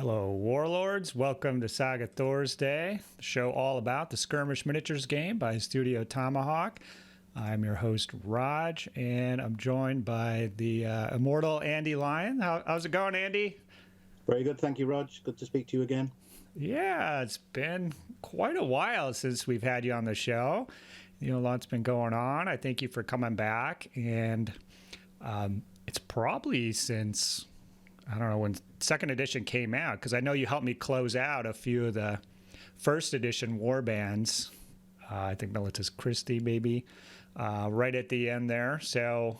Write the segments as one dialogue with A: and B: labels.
A: Hello, Warlords. Welcome to SAGA Thursday, the show all about the skirmish miniatures game by Studio Tomahawk. I'm your host, Rodge, and I'm joined by the immortal Andy Lyon. How's it going, Andy?
B: Very good. Thank you, Rodge. Good to speak to you again.
A: Yeah, it's been quite a while since we've had you on the show. You know, a lot's been going on. I thank you for coming back. And it's probably since, I don't know, when second edition came out, because I know you helped me close out a few of the first edition war bands. I think Militus Christi, maybe, right at the end there. So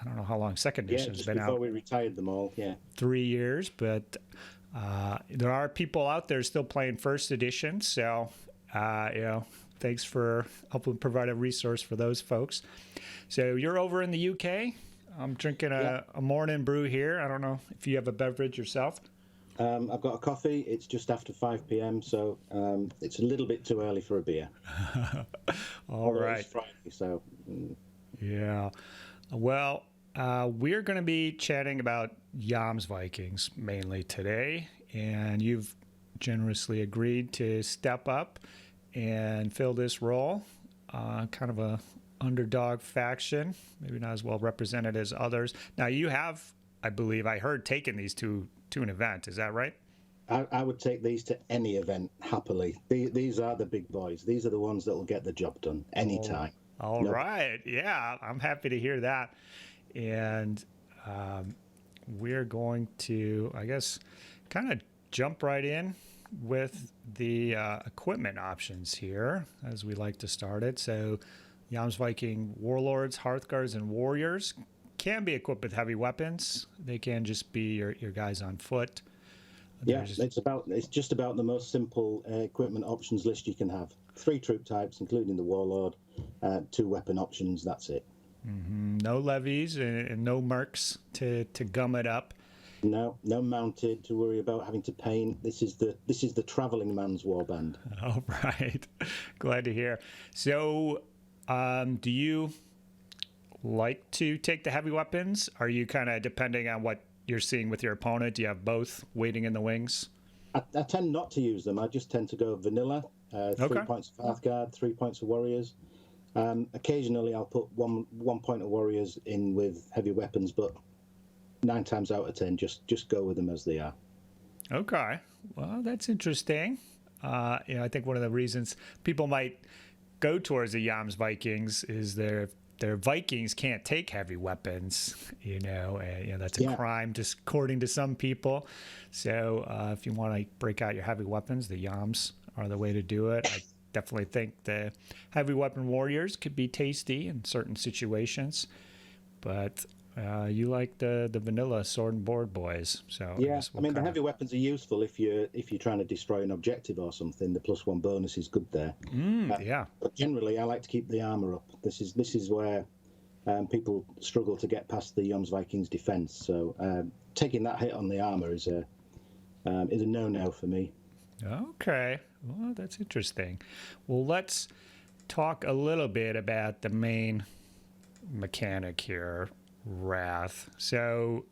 A: I don't know how long second edition's been out.
B: Before we retired them all,
A: 3 years, but there are people out there still playing first edition. So, thanks for helping provide a resource for those folks. So you're over in the UK. I'm drinking a morning brew here. I don't know if you have a beverage yourself.
B: I've got a coffee. It's just after 5 p.m., so it's a little bit too early for a beer.
A: All right.
B: It's Friday, so...
A: Yeah. Well, we're going to be chatting about Jomsvikings mainly today, and you've generously agreed to step up and fill this role, kind of a underdog faction, maybe not as well represented as others. Now, you have, I believe, I heard, taken these to an event. Is that right?
B: I would take these to any event happily. These are the big boys. These are the ones that will get the job done anytime.
A: All right. Yeah, I'm happy to hear that. And we're going to, I guess, kind of jump right in with the equipment options here, as we like to start it. So Jomsviking Warlords, Hearthguards, and Warriors can be equipped with heavy weapons. They can just be your guys on foot. It's just about the most simple equipment options list you can have. 3 troop types, including the Warlord, 2 weapon options, that's it. Mm-hmm. No levies and no mercs to gum it up.
B: No mounted to worry about having to paint. This is the traveling man's warband.
A: All right. Glad to hear. So do you like to take the heavy weapons? Are you kind of depending on what you're seeing with your opponent? Do you have both waiting in the wings?
B: I tend not to use them. I just tend to go vanilla. 3 points of Hearthguard, 3 points of Warriors. Occasionally I'll put one point of Warriors in with heavy weapons, but 9 times out of 10, just go with them as they are. Okay.
A: Well, that's interesting. I think one of the reasons people might go towards the Jomsvikings is their Vikings can't take heavy weapons, and that's a crime, just according to some people. So if you want to break out your heavy weapons, the Yoms are the way to do it. I definitely think the heavy weapon warriors could be tasty in certain situations, but you like the vanilla sword and board boys. So
B: the heavy weapons are useful if you're trying to destroy an objective or something. The +1 bonus is good there. But generally, I like to keep the armor up. This is where people struggle to get past the Jomsvikings defense. So taking that hit on the armor is a no-no for me.
A: Okay, well, that's interesting. Well, let's talk a little bit about the main mechanic here, Wrath. So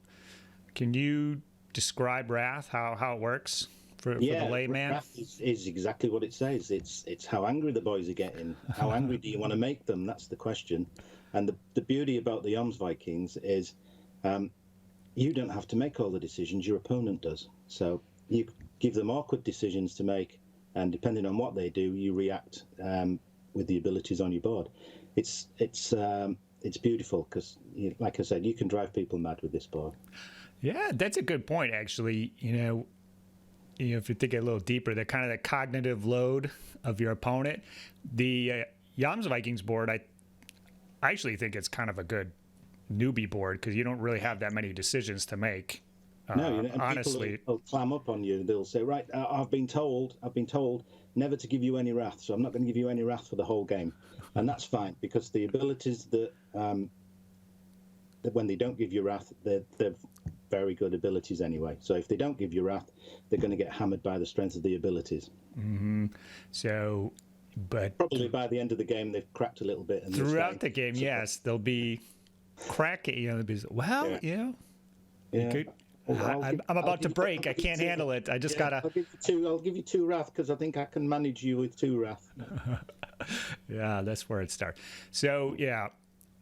A: can you describe Wrath, how it works for the layman?
B: Wrath is exactly what it says. It's how angry the boys are getting. How angry do you want to make them? That's the question. And the beauty about the Jomsvikings is you don't have to make all the decisions, your opponent does. So you give them awkward decisions to make, and depending on what they do, you react with the abilities on your board. It's beautiful because, like I said, you can drive people mad with this board.
A: Yeah, that's a good point, actually. If you think a little deeper, the kind of the cognitive load of your opponent. The Jomsvikings board, I actually think it's kind of a good newbie board because you don't really have that many decisions to make. Honestly,
B: people will clam up on you. They'll say, "Right, I've been told never to give you any wrath, so I'm not going to give you any wrath for the whole game," and that's fine because the abilities that when they don't give you wrath, they're very good abilities anyway. So if they don't give you wrath, they're going to get hammered by the strength of the abilities.
A: Mm-hmm. So, but
B: probably by the end of the game, they've cracked a little bit. And
A: throughout the game, yes, they'll be cracking. I'm about to break. I can't handle it. I just gotta.
B: I'll give you 2 wrath because I think I can manage you with 2 wrath.
A: Yeah, that's where it starts. So yeah,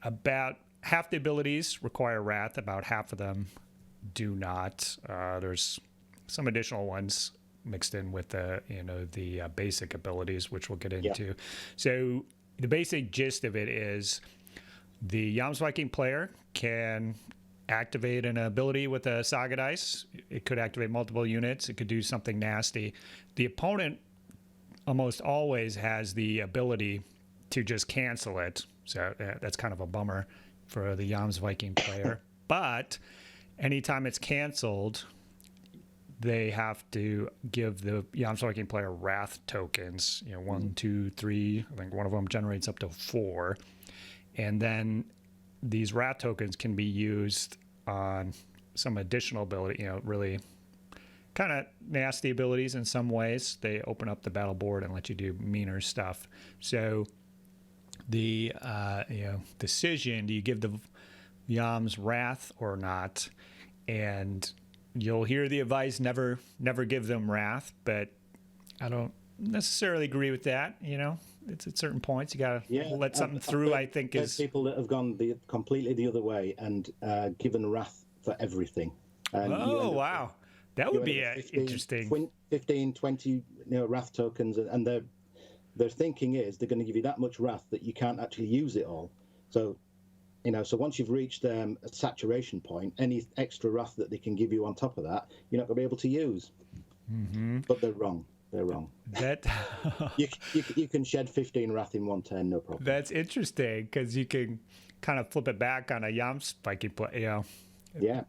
A: about half the abilities require wrath. About half of them do not. There's some additional ones mixed in with the basic abilities, which we'll get into. Yeah. So the basic gist of it is the Jomsviking player can activate an ability with a Saga dice. It could activate multiple units. It could do something nasty. The opponent almost always has the ability to just cancel it. So that's kind of a bummer for the Jomsviking player. But anytime it's canceled, they have to give the Jomsviking player wrath tokens. 1, 2, 3. I think one of them generates up to 4. And then these wrath tokens can be used on some additional ability, really kind of nasty abilities in some ways. They open up the battle board and let you do meaner stuff. So the decision, do you give the Yoms wrath or not? And you'll hear the advice, never give them wrath, but I don't necessarily agree with that. It's at certain points you gotta let something through. I think is
B: people that have gone completely the other way and given wrath for everything. And
A: wow, that would be
B: 15,
A: interesting.
B: 15, 20 wrath tokens, and their thinking is they're going to give you that much wrath that you can't actually use it all. So so once you've reached a saturation point, any extra wrath that they can give you on top of that, you're not going to be able to use. Mm-hmm. But they're wrong. They're wrong.
A: That
B: you can shed 15 wrath in one turn, no problem.
A: That's interesting because you can kind of flip it back on a Jomsviking play.
B: Yeah.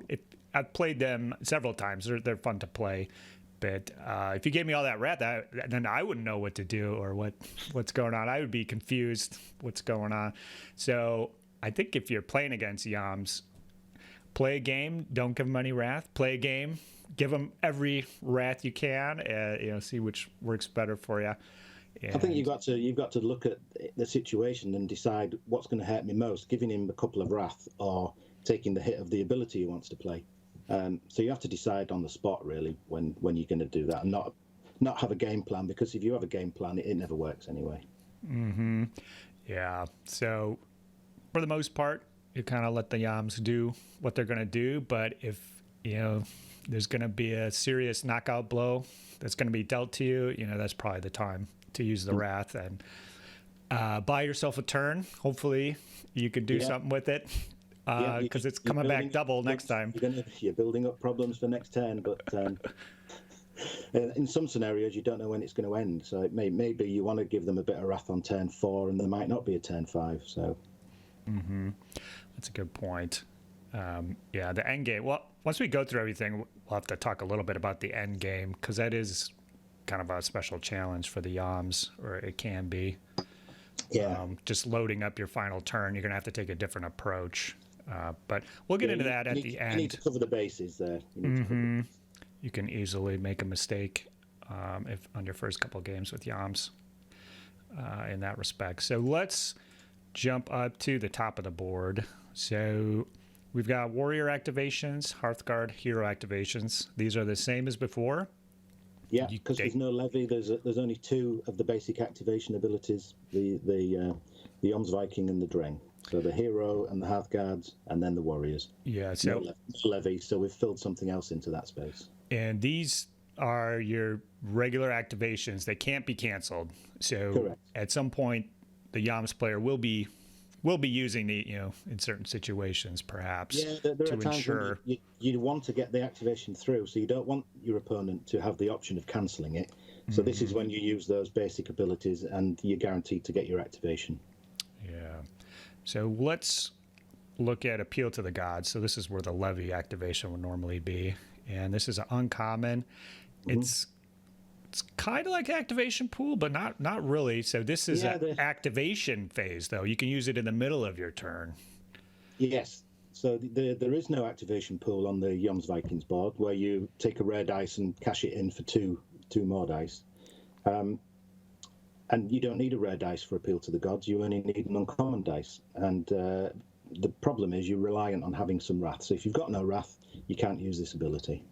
A: I've played them several times. They're fun to play, but if you gave me all that wrath, then I wouldn't know what to do or what's going on. I would be confused what's going on. So I think if you're playing against Yoms, play a game. Don't give them any wrath. Play a game. Give them every wrath you can. See which works better for you.
B: I think you've got to look at the situation and decide what's going to hurt me most: giving him a couple of wrath or taking the hit of the ability he wants to play. So you have to decide on the spot really when you're going to do that, and not have a game plan, because if you have a game plan, it never works anyway.
A: Mm-hmm. Yeah. So for the most part, you kind of let the Yoms do what they're going to do, but if there's going to be a serious knockout blow that's going to be dealt to you, that's probably the time to use the wrath and buy yourself a turn. Hopefully you could do something with it because it's coming back double next time.
B: You're building up problems for next turn, but in some scenarios you don't know when it's going to end. So maybe you want to give them a bit of wrath on turn 4 and there might not be a turn 5. So
A: that's a good point. The end game. Well, once we go through everything, we'll have to talk a little bit about the end game, because that is kind of a special challenge for the Yoms, or it can be.
B: Yeah.
A: Just loading up your final turn, you're going to have to take a different approach. But we'll get into that at the end.
B: You need to cover the bases there.
A: You can easily make a mistake if on your first couple of games with Yoms in that respect. So let's jump up to the top of the board. So we've got warrior activations, Hearthguard hero activations. These are the same as before.
B: Yeah, because there's no levy. There's only 2 of the basic activation abilities: the Jomsviking and the Dreng. So the hero and the Hearthguards, and then the warriors.
A: Yeah, so
B: no levy. So we've filled something else into that space.
A: And these are your regular activations. They can't be canceled. So
B: correct.
A: At some point, the Yoms player will be using the in certain situations perhaps
B: there
A: to
B: are times
A: ensure
B: you want to get the activation through, so you don't want your opponent to have the option of cancelling it. So this is when you use those basic abilities and you're guaranteed to get your activation.
A: Yeah. So let's look at Appeal to the Gods. So this is where the levy activation would normally be, and this is an uncommon. It's kind of like activation pool, but not really. So this is an activation phase, though. You can use it in the middle of your turn.
B: Yes. So there is no activation pool on the Jomsvikings board where you take a rare dice and cash it in for two more dice. And you don't need a rare dice for Appeal to the Gods. You only need an uncommon dice. And the problem is you're reliant on having some wrath. So if you've got no wrath, you can't use this ability.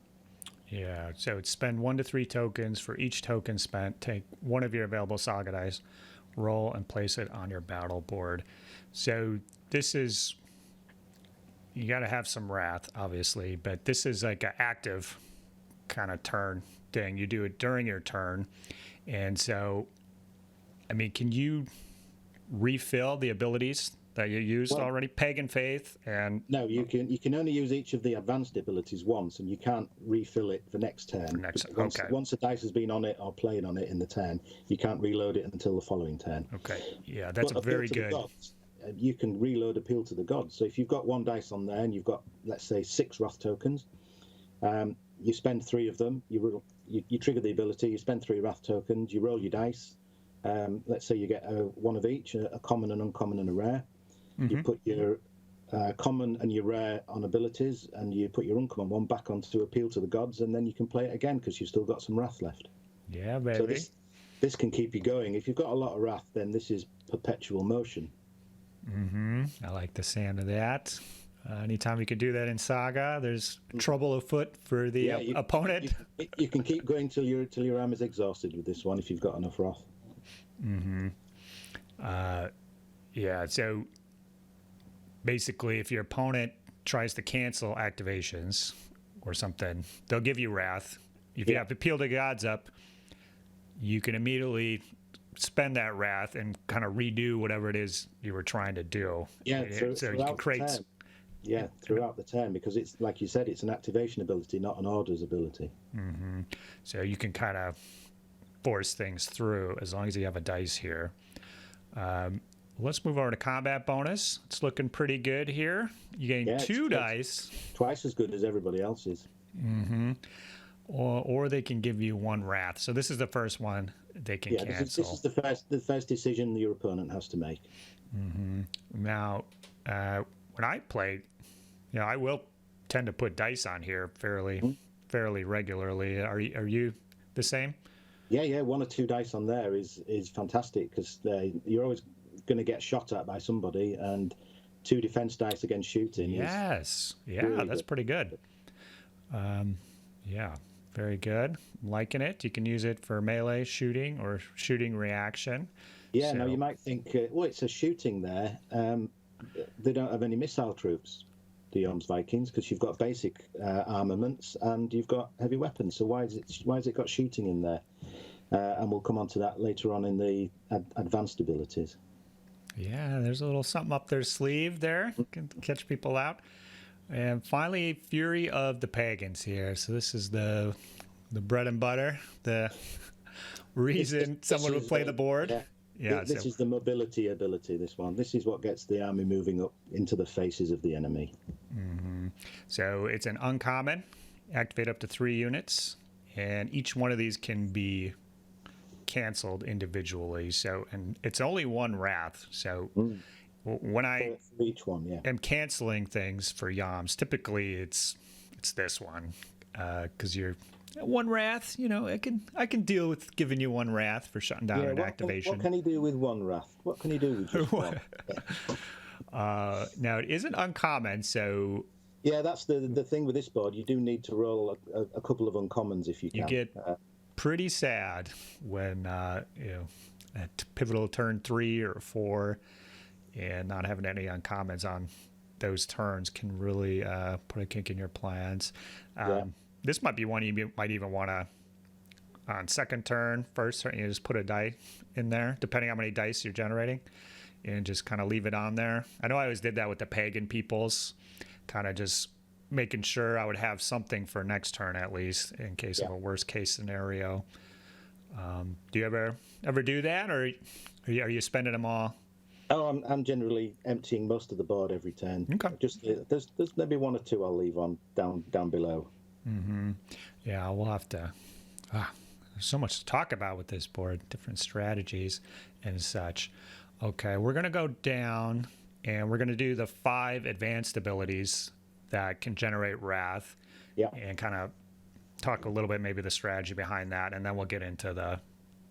A: Yeah, so it's spend 1 to 3 tokens. For each token spent, take one of your available Saga dice, roll, and place it on your battle board. So this is, you got to have some wrath, obviously, but this is like an active kind of turn thing. You do it during your turn. And so, I mean, can you refill the abilities that you used already? Pagan Faith and...
B: No, you can only use each of the advanced abilities once, and you can't refill it for next turn. Once a dice has been on it or played on it in the turn, you can't reload it until the following turn.
A: Okay, yeah, that's very good.
B: Gods, you can reload Appeal to the Gods. So if you've got one dice on there and you've got, let's say, 6 wrath tokens, you spend 3 of them, you trigger the ability, you spend 3 wrath tokens, you roll your dice. Let's say you get one of each, a common, an uncommon, and a rare. Mm-hmm. You put your common and your rare on abilities, and you put your uncommon one back onto Appeal to the Gods, and then you can play it again because you've still got some wrath left.
A: Yeah, baby.
B: So this can keep you going. If you've got a lot of wrath, then this is perpetual motion.
A: Mm-hmm. I like the sound of that. Anytime you could do that in Saga, there's trouble afoot for the opponent.
B: You can keep going till your arm is exhausted with this one if you've got enough wrath.
A: Mm-hmm. Yeah, so basically if your opponent tries to cancel activations or something, they'll give you wrath. If you have Appeal to Gods up, you can immediately spend that wrath and kind of redo whatever it is you were trying to do.
B: Yeah,
A: so you can create...
B: Yeah, throughout the turn, because it's, like you said, it's an activation ability, not an orders ability.
A: Mm-hmm. So you can kind of force things through as long as you have a dice here. Let's move over to combat bonus. It's looking pretty good here. You gain 2 dice.
B: Twice as good as everybody else's.
A: Mm-hmm. Or they can give you 1 wrath. So this is the first one they can cancel.
B: This is the first decision your opponent has to make.
A: Mm-hmm. Now, when I play, I will tend to put dice on here fairly regularly. Are you the same?
B: Yeah, 1 or 2 dice on there is fantastic because you're always going to get shot at by somebody, and 2 defense dice against shooting.
A: Yes,
B: really
A: that's
B: good.
A: Pretty good. Yeah, very good. I'm liking it. You can use it for melee shooting or shooting reaction.
B: Yeah, so. Now you might think, it's a shooting there. They don't have any missile troops, the Jomsvikings, because you've got basic armaments and you've got heavy weapons. So why has it got shooting in there? And we'll come on to that later on in the advanced abilities.
A: Yeah, there's a little something up their sleeve there. Can catch people out. And finally, Fury of the Pagans here. So this is the bread and butter, the reason someone would play the board.
B: Yeah, this is the mobility ability, this one. This is what gets the army moving up into the faces of the enemy.
A: Mm-hmm. So it's an uncommon, activate up to 3 units, and each one of these can be canceled individually. So, and it's only 1 wrath. So when I
B: each one,
A: am canceling things for Yams, typically it's this one, because you're 1 wrath, I can deal with giving you 1 wrath for shutting down an activation.
B: What can he do with 1 wrath? What can he do with just 1?
A: Now, it isn't uncommon, so...
B: Yeah, that's the thing with this board. You do need to roll a couple of uncommons if you can.
A: You get pretty sad when, at pivotal turn 3 or 4, and not having any uncommons on those turns can really put a kink in your plans. This might be one you might even want to, on second turn, first turn, you just put a die in there, depending on how many dice you're generating, and just kind of leave it on there. I know I always did that with the pagan peoples, kind of just making sure I would have something for next turn at least, in case of a worst case scenario. Do you ever do that, or are you spending them all?
B: Oh, I'm generally emptying most of the board every turn.
A: Okay.
B: Just there's maybe 1 or 2 I'll leave on down below.
A: Mm-hmm. Yeah, we'll have to. There's so much to talk about with this board, different strategies and such. Okay, we're going to go down, and we're going to do the 5 advanced abilities that can generate wrath.
B: Yeah.
A: And kind of talk a little bit, maybe the strategy behind that, and then we'll get into the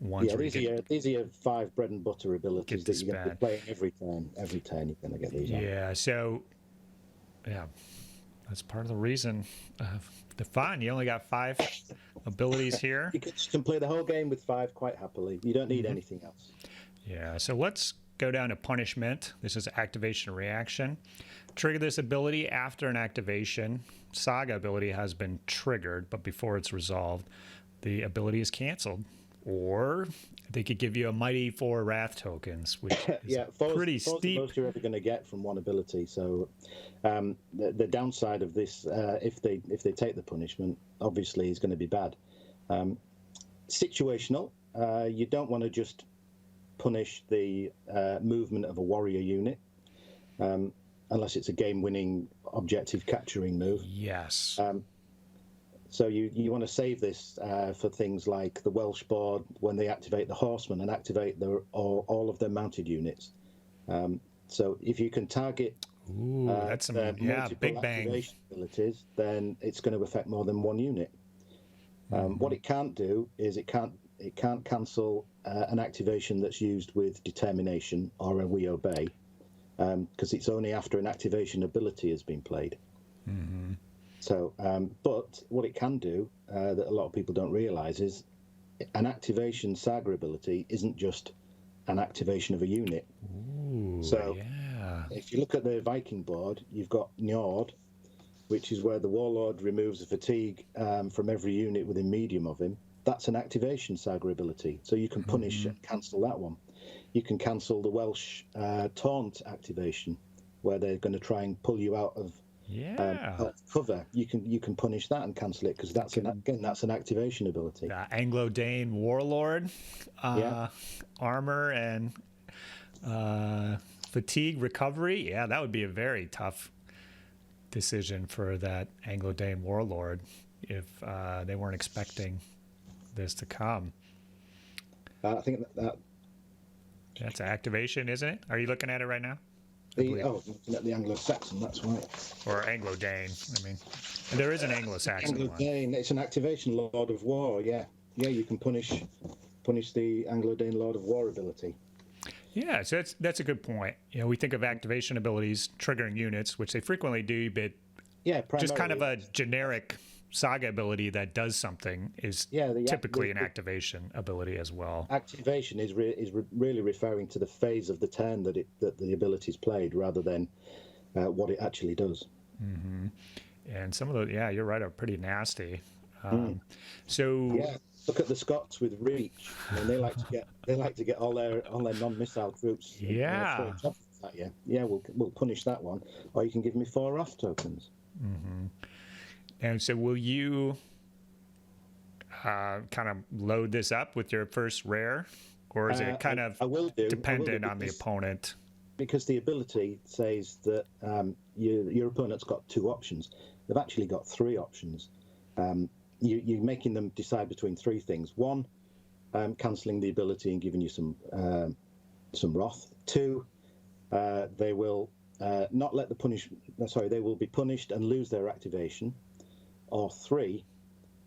A: ones.
B: Yeah, these are your 5 bread and butter abilities that you're going to be playing every turn. Every turn you're going to get these.
A: Yeah. So, yeah. That's part of the reason. The fun. You only got 5 abilities here.
B: You can play the whole game with 5 quite happily. You don't need anything else.
A: Yeah, so let's go down to punishment. This is activation reaction. Trigger this ability after an activation. Saga ability has been triggered, but before it's resolved, the ability is canceled. Or they could give you a Mighty 4 Wrath tokens, which is pretty steep.
B: The most you're ever going to get from one ability. So the downside of this, if they take the punishment, obviously is going to be bad. Situational. You don't want to just punish the movement of a warrior unit, unless it's a game-winning objective capturing move.
A: Yes.
B: So you want to save this for things like the Welsh board when they activate the horsemen and activate all of their mounted units. So if you can target
A: that's some big bang
B: activation abilities, then it's going to affect more than one unit. What it can't do is it can't cancel an activation that's used with determination or a we obey, because it's only after an activation ability has been played. So, but what it can do that a lot of people don't realize is an activation saga ability isn't just an activation of a unit. So if you look at the Viking board, you've got Njord, which is where the Warlord removes a fatigue from every unit within medium of him. That's an activation saga ability. So you can punish and cancel that one. You can cancel the Welsh taunt activation, where they're going to try and pull you out of cover. You can punish that and cancel it, because that's an activation ability.
A: Anglo-Dane Warlord, armor and fatigue recovery. Yeah, that would be a very tough decision for that Anglo-Dane Warlord if they weren't expecting this to come.
B: I think
A: that's an activation, isn't it? Are you looking at it right now?
B: Looking at the Anglo-Saxon, that's right.
A: Or Anglo-Dane. I mean, there is an Anglo-Saxon
B: Anglo-Dane, it's an activation Lord of War, yeah. Yeah, you can punish the Anglo-Dane Lord of War ability.
A: Yeah, so that's a good point. We think of activation abilities triggering units, which they frequently do, but just kind of a generic saga ability that does something is typically an activation ability as well.
B: Activation is really referring to the phase of the turn that the ability is played, rather than what it actually does.
A: And some of those, you're right, are pretty nasty. So
B: look at the Scots with reach. I mean, they like to get all their non-missile troops. We'll punish that one, or you can give me 4 off tokens.
A: And so will you kind of load this up with your first rare, or is it kind of dependent on the opponent?
B: Because the ability says that your opponent's got 2 options. They've actually got 3 options. You're making them decide between 3 things. 1, cancelling the ability and giving you some wrath. 2, they will not let the punishment. Sorry, they will be punished and lose their activation. Or 3,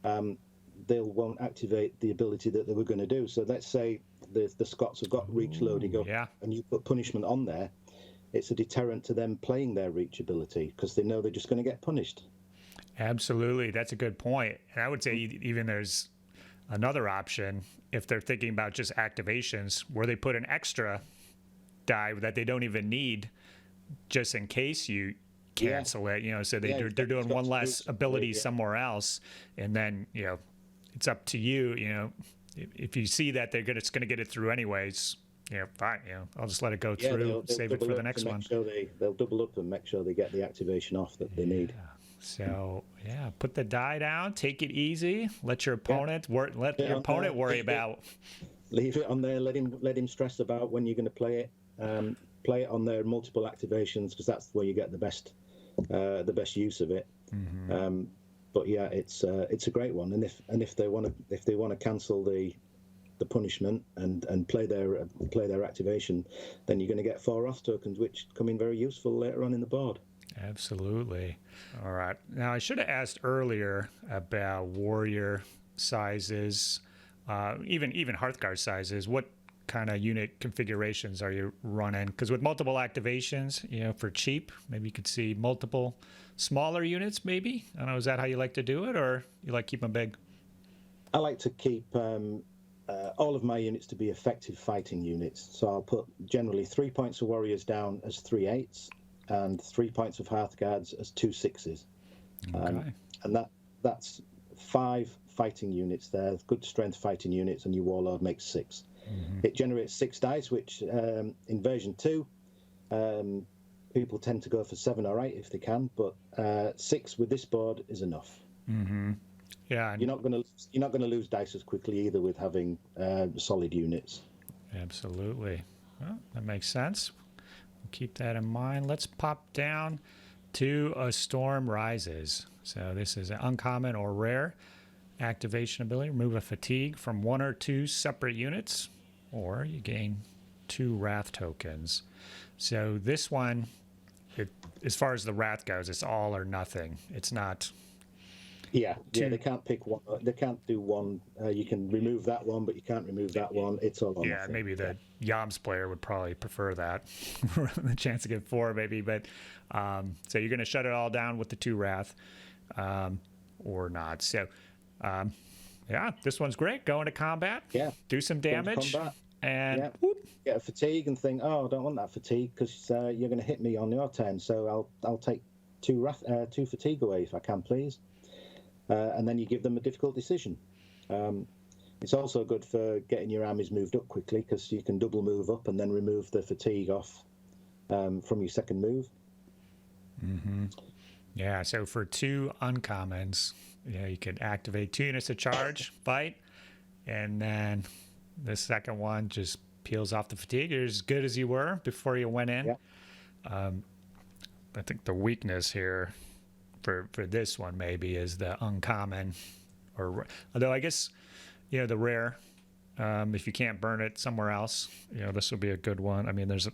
B: they won't activate the ability that they were going to do. So let's say the Scots have got reach loading up, and you put punishment on there. It's a deterrent to them playing their reach ability, because they know they're just going to get punished.
A: Absolutely, that's a good point. And I would say even there's another option if they're thinking about just activations, where they put an extra die that they don't even need, just in case you cancel it, so they're doing one less ability somewhere else, and then it's up to you. If you see that it's going to get it through anyways, fine, I'll just let it go through, save it for the next one.
B: They'll double up and make sure they get the activation off that they need.
A: So put the die down, take it easy, let your opponent worry about.
B: Leave it on there. Let him stress about when you're going to play it. Play it on their multiple activations, because that's where you get the best use of it. But it's a great one. And if they want to cancel the punishment and play their activation, then you're going to get 4 off tokens, which come in very useful later on in the board.
A: Absolutely. All right. Now, I should have asked earlier about warrior sizes, even Hearthguard sizes. What kind of unit configurations are you running? Because with multiple activations, you know, for cheap, maybe you could see multiple smaller units, maybe. I don't know, is that how you like to do it, or you like keep them big?
B: I like to keep all of my units to be effective fighting units. So I'll put generally 3 points of warriors down as 3/8s and 3 points of Hearthguards as 2 6s.
A: Okay.
B: And that's 5 fighting units there, good strength fighting units, and your Warlord makes 6. It generates 6 dice, which in version 2, people tend to go for 7 or 8 if they can, but 6 with this board is enough.
A: Yeah.
B: You're not going to lose dice as quickly either with having solid units.
A: Absolutely. Well, that makes sense. We'll keep that in mind. Let's pop down to A Storm Rises. So this is an uncommon or rare activation ability. Remove a fatigue from 1 or 2 separate units, or you gain 2 wrath tokens. So this one, as far as the wrath goes, it's all or nothing. It's not.
B: Yeah, they can't pick one. They can't do one. You can remove that one, but you can't remove that one. It's all or nothing.
A: Maybe the Yams player would probably prefer that. The chance to get 4, maybe. But so you're going to shut it all down with the 2 wrath, or not. So this one's great. Go into combat. Yeah. Do some damage. And
B: get a fatigue and think, oh, I don't want that fatigue because you're going to hit me on your turn. So I'll take 2 fatigue away if I can, please. And then you give them a difficult decision. It's also good for getting your armies moved up quickly because you can double move up and then remove the fatigue off from your second move.
A: Yeah, so for 2 uncommons, you could activate 2 units of charge, fight, and then the second one just peels off the fatigue. You're as good as you were before you went in. I think the weakness here for this one maybe is the uncommon, or although I guess the rare, if you can't burn it somewhere else, this will be a good one. I mean, there's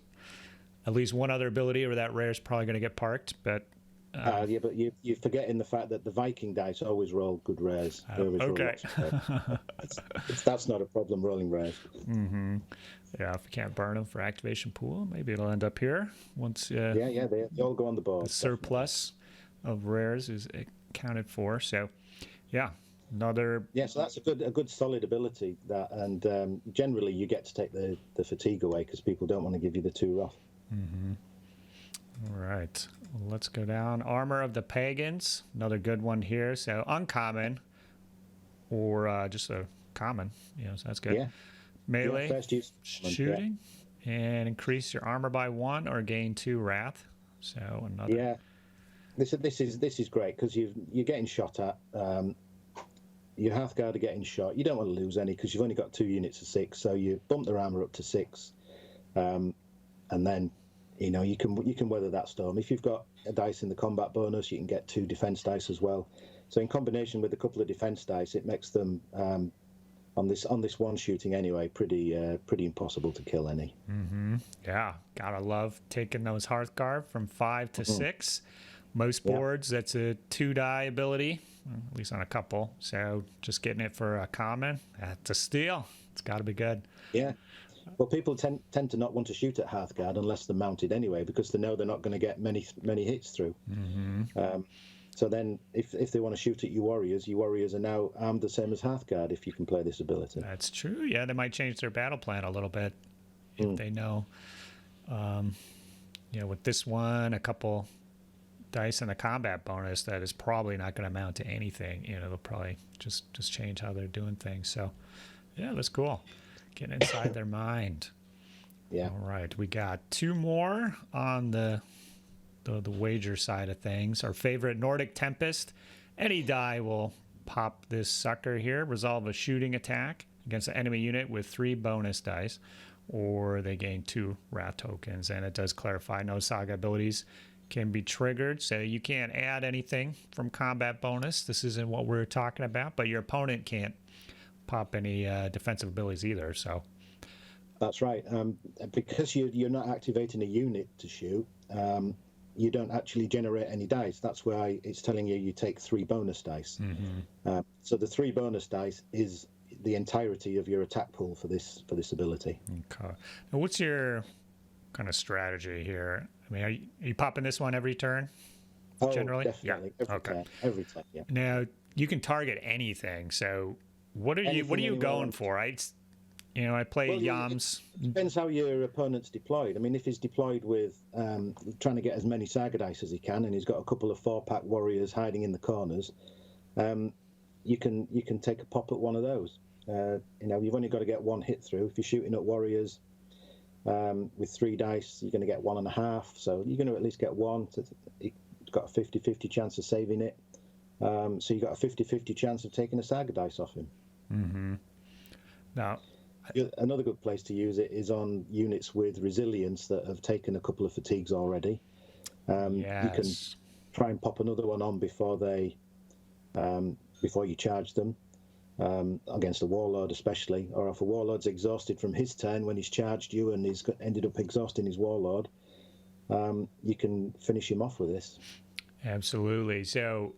A: at least one other ability where that rare is probably going to get parked, but
B: but you're forgetting the fact that the Viking dice always roll good rares.
A: Okay.
B: That's not a problem rolling rares.
A: Yeah, if you can't burn them for activation pool, maybe it'll end up here once.
B: They all go on the board.
A: The surplus of rares is accounted for. So, another.
B: Yeah, so that's a good solid ability. And generally you get to take the fatigue away because people don't want to give you the 2 rough.
A: All right, well, let's go down. Armor of the Pagans, another good one here. So uncommon, or just a common. So that's good.
B: Yeah.
A: Melee,
B: first use
A: shooting, and increase your armor by 1 or gain 2 wrath. So another.
B: Yeah. This is great because you're getting shot at. Your Hearthguard are getting shot. You don't want to lose any because you've only got 2 units of 6, so you bump their armor up to 6, and then you can weather that storm. If you've got a dice in the combat bonus, you can get 2 defense dice as well. So in combination with a couple of defense dice, it makes them on this one shooting anyway pretty impossible to kill any.
A: Yeah, gotta love taking those Hearthguard from 5 to 6. Most boards, that's a 2 die ability, at least on a couple. So just getting it for a common, that's a steal. It's got to be good. Yeah.
B: Well, people tend to not want to shoot at Hearthguard unless they're mounted anyway, because they know they're not going to get many hits through. So then, if they want to shoot at your warriors are now armed the same as Hearthguard if you can play this ability.
A: That's true. Yeah, they might change their battle plan a little bit if they know. With this one, a couple dice and a combat bonus, that is probably not going to amount to anything. They'll probably just change how they're doing things. So, yeah, that's cool. Get inside their mind.
B: Yeah.
A: All right, we got 2 more on the wager side of things. Our favorite Nordic Tempest. Any die will pop this sucker here. Resolve a shooting attack against an enemy unit with 3 bonus dice, or they gain 2 wrath tokens. And it does clarify no saga abilities can be triggered, so you can't add anything from combat bonus. This isn't what we're talking about, but your opponent can't pop any defensive abilities either. So
B: that's right. Because you're not activating a unit to shoot, you don't actually generate any dice. That's why it's telling you take 3 bonus dice. So the 3 bonus dice is the entirety of your attack pool for this ability.
A: Okay. Now, what's your kind of strategy here? I mean, are you popping this one every turn? Generally,
B: definitely.
A: Yeah.
B: Every time. Yeah.
A: Now you can target anything. So what are you going for? I play Yams.
B: It depends how your opponent's deployed. I mean, if he's deployed with trying to get as many Saga dice as he can, and he's got a couple of 4-pack warriors hiding in the corners, you can take a pop at one of those. You've only got to get one hit through. If you're shooting at warriors with 3 dice, you're going to get 1.5. So you're going to at least get one. You've got a 50-50 chance of saving it. So you've got a 50-50 chance of taking a Saga dice off him.
A: Mm-hmm. Now,
B: another good place to use it is on units with resilience that have taken a couple of fatigues already.
A: Yes.
B: You can try and pop another one on before you charge them, against a Warlord especially, or if a Warlord's exhausted from his turn when he's charged you and he's ended up exhausting his Warlord, you can finish him off with this.
A: Absolutely. So,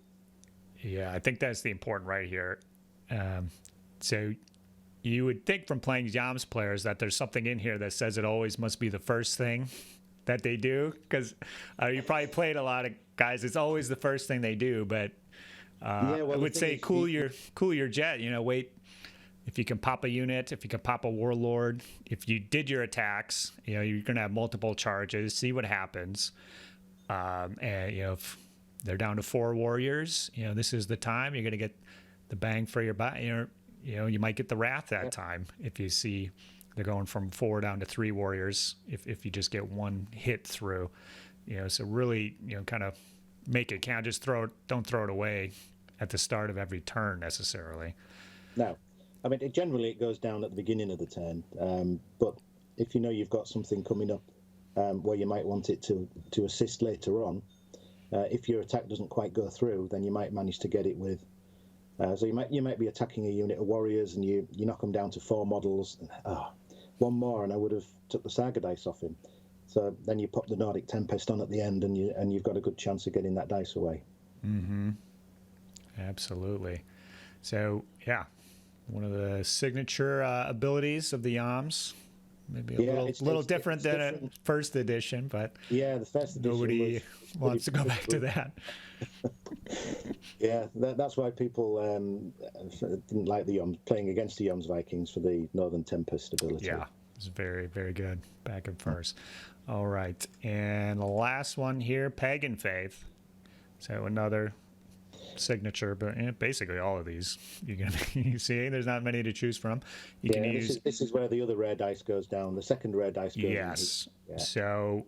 A: yeah, I think that's the important right here. So you would think from playing Yams players that there's something in here that says it always must be the first thing that they do, because you probably played a lot of guys. It's always the first thing they do, but I would say cool your jet. Wait, if you can pop a unit, if you can pop a Warlord, if you did your attacks, you're going to have multiple charges. See what happens, and if they're down to 4 warriors, this is the time you're going to get the bang for your buck. You might get the wrath that time if you see they're going from 4 down to 3 warriors. If you just get one hit through, so really, kind of make it count. Just don't throw it away at the start of every turn necessarily.
B: No, I mean generally it goes down at the beginning of the turn. But if you've got something coming up where you might want it to assist later on, if your attack doesn't quite go through, then you might manage to get it with. So you might be attacking a unit of warriors and you knock them down to 4 models. One more and I would have took the Saga dice off him. So then you pop the Nordic Tempest on at the end and you've got a good chance of getting that dice away.
A: Mm-hmm. Absolutely. So yeah, one of the signature abilities of the Yams. Maybe a little different than a first edition, but
B: yeah, the first edition
A: nobody wants to go back to that.
B: Yeah, that's why people didn't like the playing against the Jomsvikings for the Northern Tempest ability.
A: Yeah, it's very, very good back and first. All right, and the last one here, Pagan Faith. So another signature, but basically all of these you see there's not many to choose from. You can use
B: this is where the other rare dice goes down. The second rare dice goes
A: down. So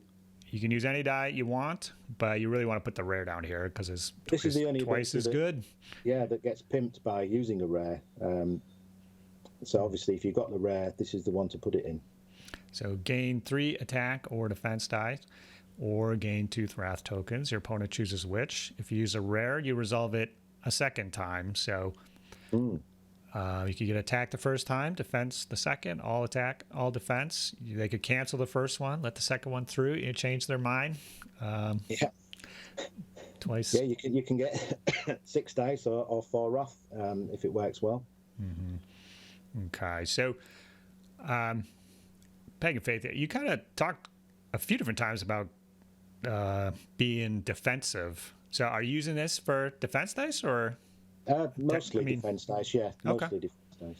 A: you can use any die you want, but you really want to put the rare down here because it's twice as good.
B: Yeah, that gets pimped by using a rare. So obviously if you've got the rare, this is the one to put it in.
A: So gain 3 attack or defense dice, or gain 2 Wrath tokens. Your opponent chooses which. If you use a rare, you resolve it a second time. So you could get attack the first time, defense the second, all attack, all defense. They could cancel the first one, let the second one through, you change their mind. Twice.
B: Yeah, you can get 6 dice or 4 Wrath if it works well.
A: Mm-hmm. Okay, so Pagan Faith, you kind of talked a few different times about being defensive. So are you using this for defense dice or?
B: Mostly defense dice, yeah. Mostly defense dice.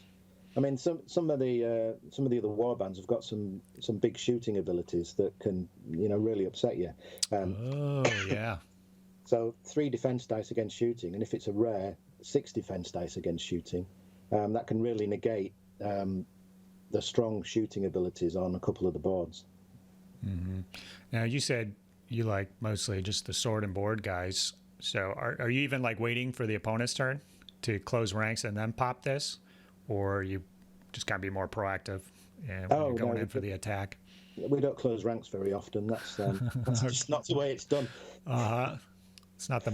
B: I mean, some of the other warbands have got some big shooting abilities that can really upset you.
A: Yeah.
B: So 3 defense dice against shooting, and if it's a rare, 6 defense dice against shooting. That can really negate the strong shooting abilities on a couple of the boards.
A: Mm-hmm. Now you said you like mostly just the sword and board guys. So are you even like waiting for the opponent's turn to close ranks and then pop this, or you just gotta be more proactive when you're going in for the attack?
B: We don't close ranks very often. That's just not the way it's done.
A: It's not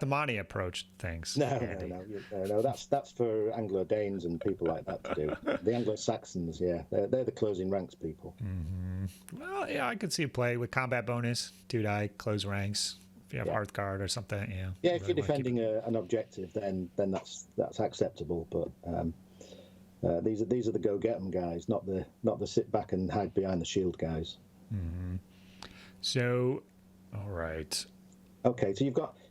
A: the Monty approach to things.
B: No. That's for Anglo-Danes and people like that to do. The Anglo-Saxons, yeah, they're the closing ranks people.
A: Mm-hmm. Well, yeah, I could see play with combat bonus, 2 die, close ranks. If you have Hearthguard or something,
B: Yeah, if you're defending an objective, then that's acceptable. But These are the go get 'em guys, not the sit back and hide behind the shield guys.
A: Mm-hmm. So, all right.
B: Okay, so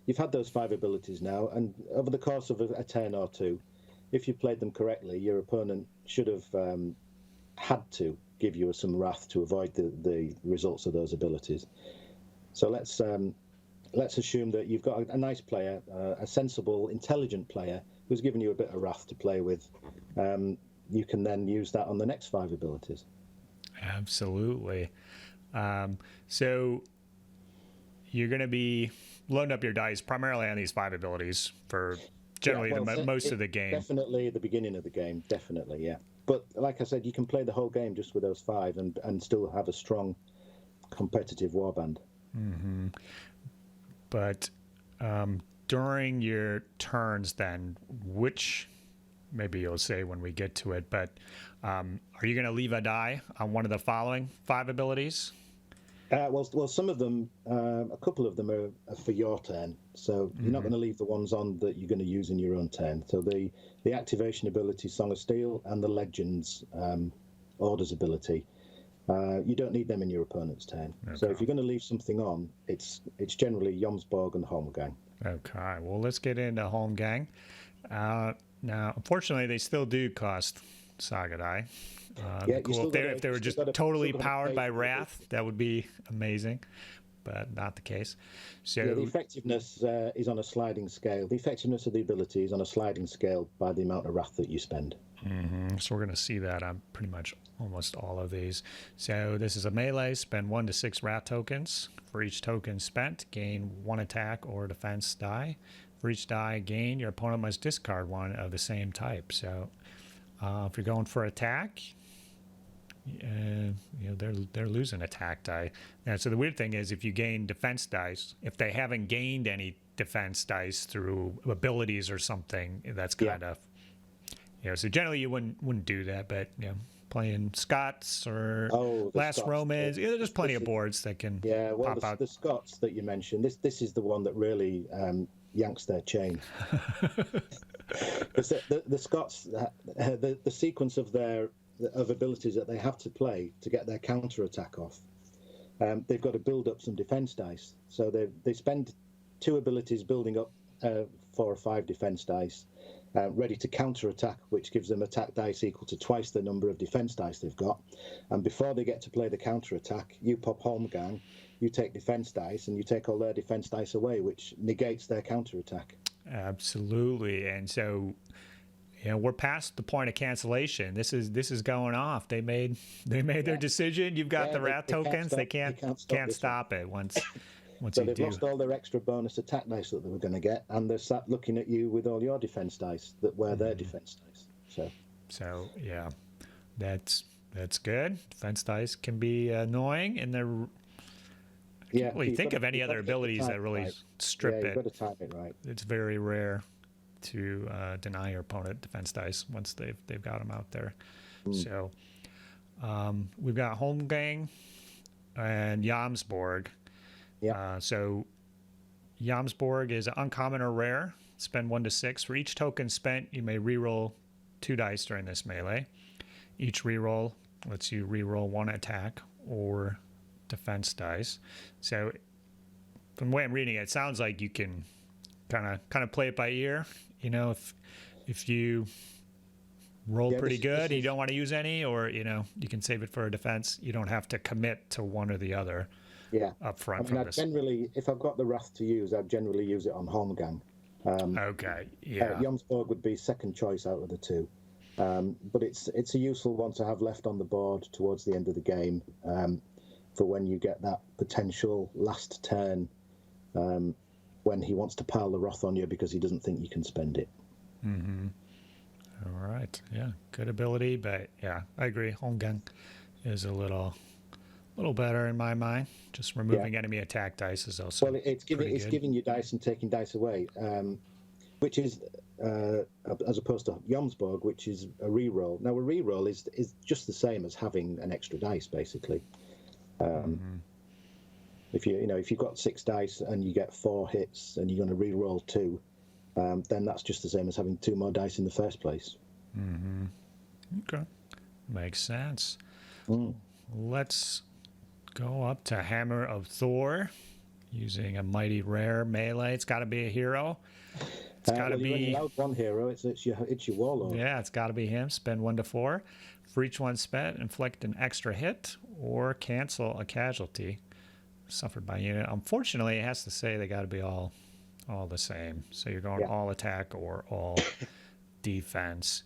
B: you've had those 5 abilities now, and over the course of a turn or two, if you played them correctly, your opponent should have had to give you some wrath to avoid the results of those abilities. So let's assume that you've got a nice player, a sensible, intelligent player who's given you a bit of wrath to play with. You can then use that on the next 5 abilities.
A: Absolutely. So you're going to be loading up your dice primarily on these 5 abilities for generally most of the game.
B: Definitely at the beginning of the game, definitely, yeah. But like I said, you can play the whole game just with those 5 and still have a strong competitive warband.
A: Mm-hmm. But during your turns then, which maybe you'll say when we get to it, but are you going to leave a die on one of the following 5 abilities?
B: Well, some of them, a couple of them are for your turn, so you're not going to leave the ones on that you're going to use in your own turn. So the activation ability, Song of Steel, and the Legends Orders ability, you don't need them in your opponent's turn. Okay. So if you're going to leave something on, it's generally Yamsborg and Homegang.
A: Okay, well, let's get into Homegang. Now, unfortunately, they still do cost Saga die. Cool. If they were just totally powered by wrath, that would be amazing, but not the case. So
B: the effectiveness is on a sliding scale. The effectiveness of the ability is on a sliding scale by the amount of wrath that you spend.
A: Mm-hmm. So we're going to see that on pretty much almost all of these. So this is a melee. Spend 1 to 6 wrath tokens. For each token spent, gain 1 attack or defense die. For each die gain, your opponent must discard 1 of the same type. So if you're going for attack, they're losing attack die. Now, so the weird thing is, if you gain defense dice, if they haven't gained any defense dice through abilities or something, that's kind of, so generally you wouldn't do that. But playing Scots or Last Scots, Romans, there's plenty of boards that can pop out.
B: The Scots that you mentioned, this is the one that really yanks their chain. Because the Scots, the sequence of abilities that they have to play to get their counter attack off, they've got to build up some defense dice. So they spend 2 abilities building up 4 or 5 defense dice, ready to counter attack, which gives them attack dice equal to twice the number of defense dice they've got. And before they get to play the counter attack, you pop Homegang, you take defense dice, and you take all their defense dice away, which negates their counter attack.
A: Absolutely. And so we're past the point of cancellation. This is going off. They made their decision. You've got the wrath tokens. They can't stop it once
B: so they've lost all their extra bonus attack dice that they were going to get, and they're sat looking at you with all your defense dice that were their defense dice.
A: So yeah, that's good. Defense dice can be annoying, and they're I can't really think of any other abilities that really strip it.
B: You've got to time it right.
A: It's very rare to deny your opponent defense dice once they've got them out there. So we've got Homegang and Yamsborg. Yeah. So Yamsborg is uncommon or rare. Spend 1 to 6. For each token spent, you may reroll 2 dice during this melee. Each reroll lets you reroll 1 attack or defense dice. So from the way I'm reading it, it sounds like you can kind of play it by ear. If you roll pretty good and you don't want to use any, or you can save it for a defense, you don't have to commit to one or the other. Up front.
B: If I've got the wrath to use, I'd generally use it on Homegang.
A: Okay. Yeah.
B: Yamsborg would be second choice out of the 2, but it's a useful one to have left on the board towards the end of the game, for when you get that potential last turn, when he wants to pile the wrath on you because he doesn't think you can spend it.
A: Mm-hmm. All right. Yeah. Good ability, but yeah, I agree. Homegang is a little better in my mind. Just removing enemy attack dice is also
B: it's giving you dice and taking dice away, which is as opposed to Yamsborg, which is a reroll. Now a reroll is just the same as having an extra dice, basically. If you've got 6 dice and you get 4 hits and you're going to reroll 2, then that's just the same as having 2 more dice in the first place.
A: Okay. Makes sense.
B: Mm.
A: Let's go up to Hammer of Thor using a mighty rare melee. It's got to be a hero. It's got to
B: Well, you only
A: be.
B: allowed one hero. It's your Warlord.
A: Yeah, it's got to be him. Spend 1 to 4. For each one spent, inflict an extra hit or cancel a casualty suffered by unit. Unfortunately, it has to say they got to be all the same. So you're going all attack or all defense.